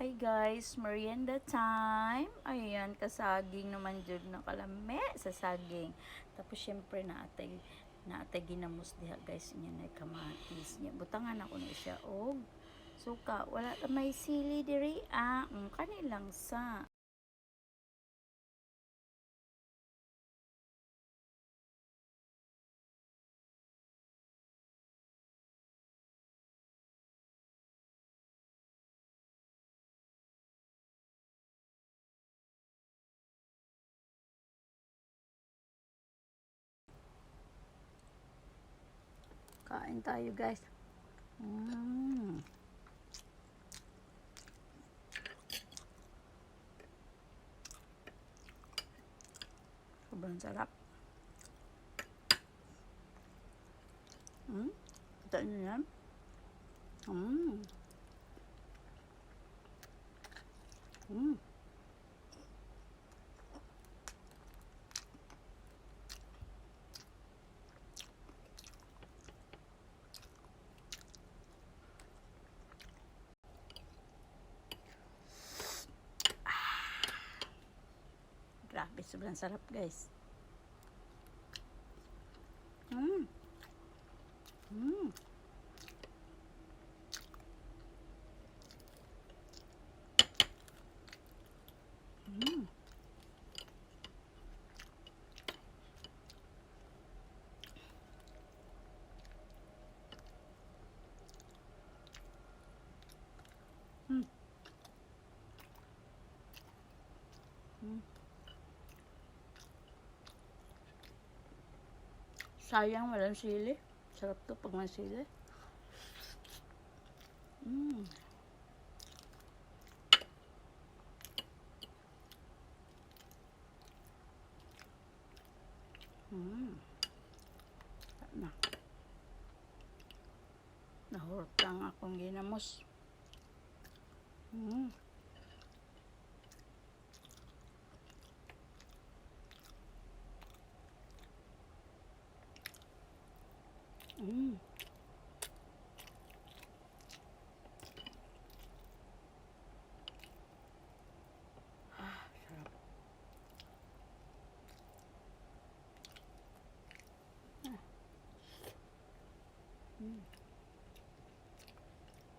Hi guys, merienda time. Ayan, kasaging naman jud na kalame sa saging. Tapos syempre naatay ginamos diha guys niya na kamatis niya. Butangan ako na siya og suka. Wala ta may sili diri kanilang sa. Kain tayo guys. Mm. Sobrang sarap. Kita nyo yan? Mm. Mm. Grabe, sobrang sarap guys. Mm. Mm. Mm. Mm. Mm. Sayang walang sili. Sarap to pag may sili. Mm. Mm. Na. Nahurot lang akong ginamos. Mm. Mm. Sarap. Mm.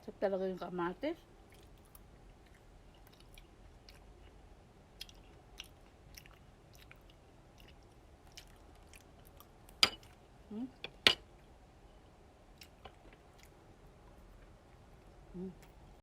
Sarap talaga yung kamatis.